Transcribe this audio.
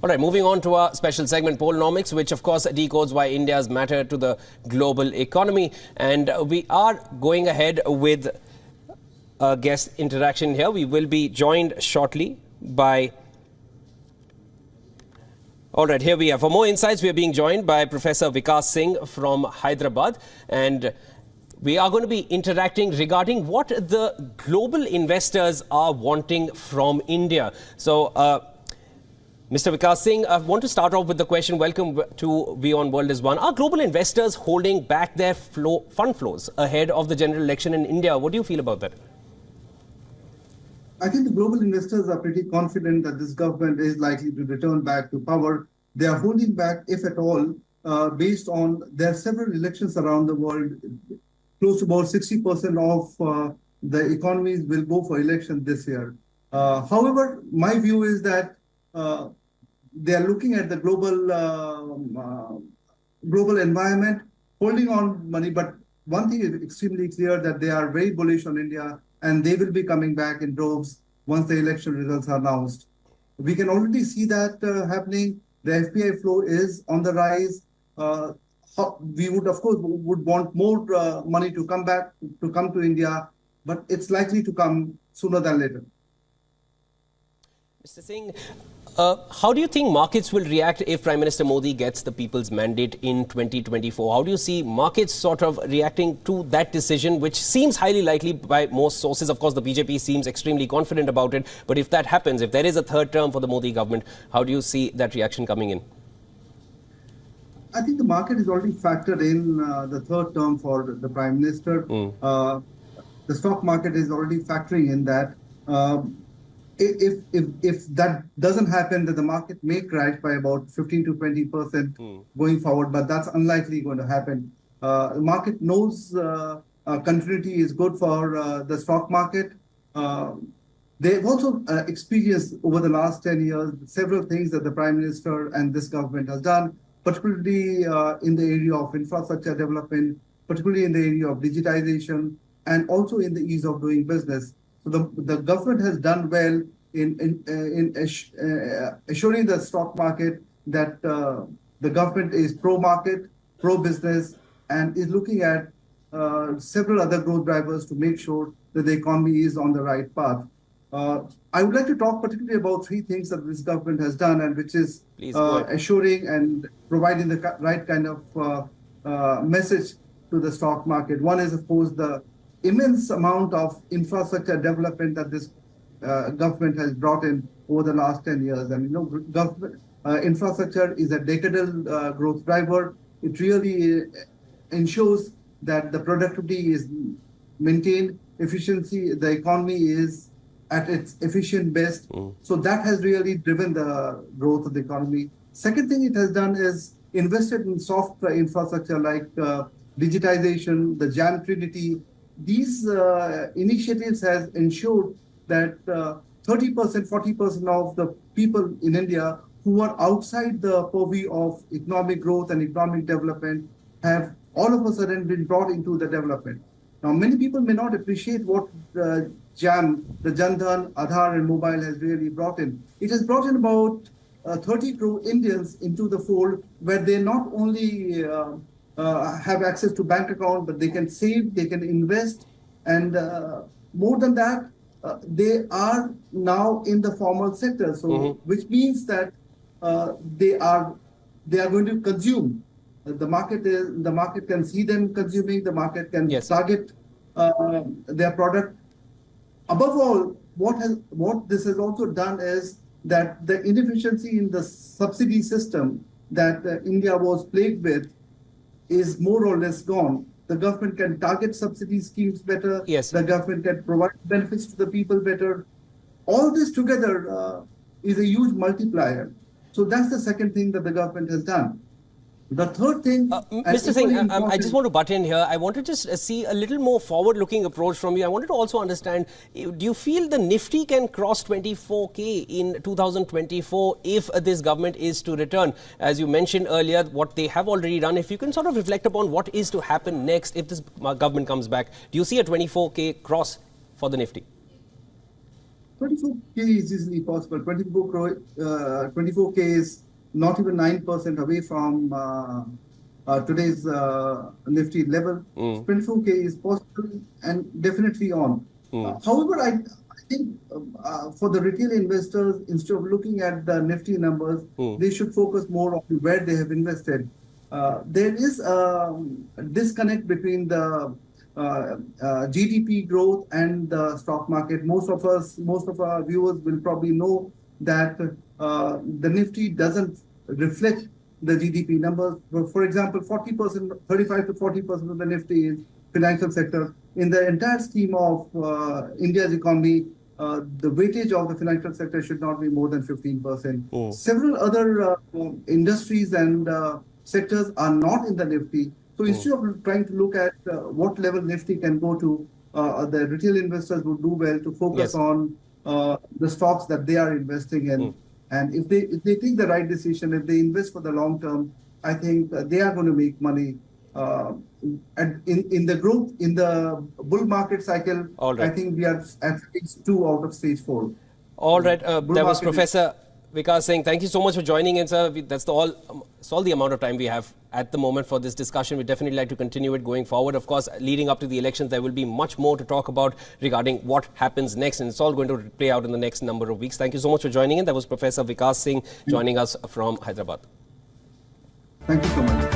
All right, moving on to our special segment, Polnomics, which of course decodes why India's matter to the global economy. And we are going ahead with a guest interaction here. We will be joined shortly by... All right, here we are. For more insights, we are being joined by Professor Vikas Singh from Hyderabad. And we are going to be interacting regarding what the global investors are wanting from India. So, Mr. Vikas Singh, I want to start off with the question. Welcome to WION World is One. Are global investors holding back their fund flows ahead of the general election in India? What do you feel about that? I think the global investors are pretty confident that this government is likely to return back to power. They are holding back, if at all, based on there are several elections around the world. Close to about 60% of the economies will go for election this year. However, my view is that they are looking at the global environment, holding on money. But one thing is extremely clear, that they are very bullish on India, and they will be coming back in droves once the election results are announced. We can already see that happening. The FPI flow is on the rise. We would, of course, want more money to come to India, but it's likely to come sooner than later. Mr. Singh, how do you think markets will react if Prime Minister Modi gets the people's mandate in 2024? How do you see markets sort of reacting to that decision, which seems highly likely by most sources? Of course, the BJP seems extremely confident about it. But if that happens, if there is a third term for the Modi government, how do you see that reaction coming in? I think the market is already factored in the third term for the Prime Minister. The stock market is already factoring in that. If that doesn't happen, then the market may crash by about 15 to 20% going forward, but that's unlikely going to happen. The market knows continuity is good for the stock market. They've also experienced over the last 10 years several things that the Prime Minister and this government has done, particularly in the area of infrastructure development, particularly in the area of digitization, and also in the ease of doing business. So the government has done well in assuring the stock market that the government is pro-market, pro-business, and is looking at several other growth drivers to make sure that the economy is on the right path. I would like to talk particularly about three things that this government has done, and which is assuring and providing the right kind of message to the stock market. One is, of course, the immense amount of infrastructure development that this government has brought in over the last 10 years. And government infrastructure is a decadal growth driver. It really ensures that the productivity is maintained, efficiency, the economy is at its efficient best. So that has really driven the growth of the economy. Second thing it has done is invested in soft infrastructure like digitization, the JAM Trinity. These initiatives has ensured that 30%, 40% of the people in India who are outside the purview of economic growth and economic development have all of a sudden been brought into the development. Now, many people may not appreciate what JAM, the Jan Dhan, Aadhaar and mobile has really brought in. It has brought in about 30 crore Indians into the fold, where they not only have access to bank account, but they can save, they can invest, and more than that, they are now in the formal sector. So, which means that they are going to consume. The market can see them consuming. The market can target their product. Above all, what this has also done is that the inefficiency in the subsidy system that India was plagued with is more or less gone. The government can target subsidy schemes better. The government can provide benefits to the people better. All this together is a huge multiplier. So that's the second thing that the government has done. The third thing... Mr. Singh, I just want to butt in here. I want to just see a little more forward-looking approach from you. I wanted to also understand, do you feel the Nifty can cross 24K in 2024 if this government is to return? As you mentioned earlier, what they have already done. If you can sort of reflect upon what is to happen next if this government comes back, do you see a 24K cross for the Nifty? 24K is easily possible. 24K is not even 9% away from today's Nifty level. 24K is possible and definitely on. However, I think for the retail investors, instead of looking at the Nifty numbers, they should focus more on where they have invested. There is a disconnect between the GDP growth and the stock market. Most of our viewers will probably know that the Nifty doesn't reflect the GDP numbers. For example, 40%, 35 to 40% of the Nifty is financial sector. In the entire scheme of India's economy, the weightage of the financial sector should not be more than 15%. Several other industries and sectors are not in the Nifty. So instead of trying to look at what level Nifty can go to, the retail investors would do well to focus on the stocks that they are investing in. And if they take the right decision, if they invest for the long term, I think they are going to make money. And in the growth, in the bull market cycle, I think we are at stage 2 out of stage 4. All right. That was Professor Vikas Singh. Thank you so much for joining in, sir. That's all the amount of time we have at the moment for this discussion. We'd definitely like to continue it going forward. Of course, leading up to the elections, there will be much more to talk about regarding what happens next. And it's all going to play out in the next number of weeks. Thank you so much for joining in. That was Professor Vikas Singh joining us from Hyderabad. Thank you so much.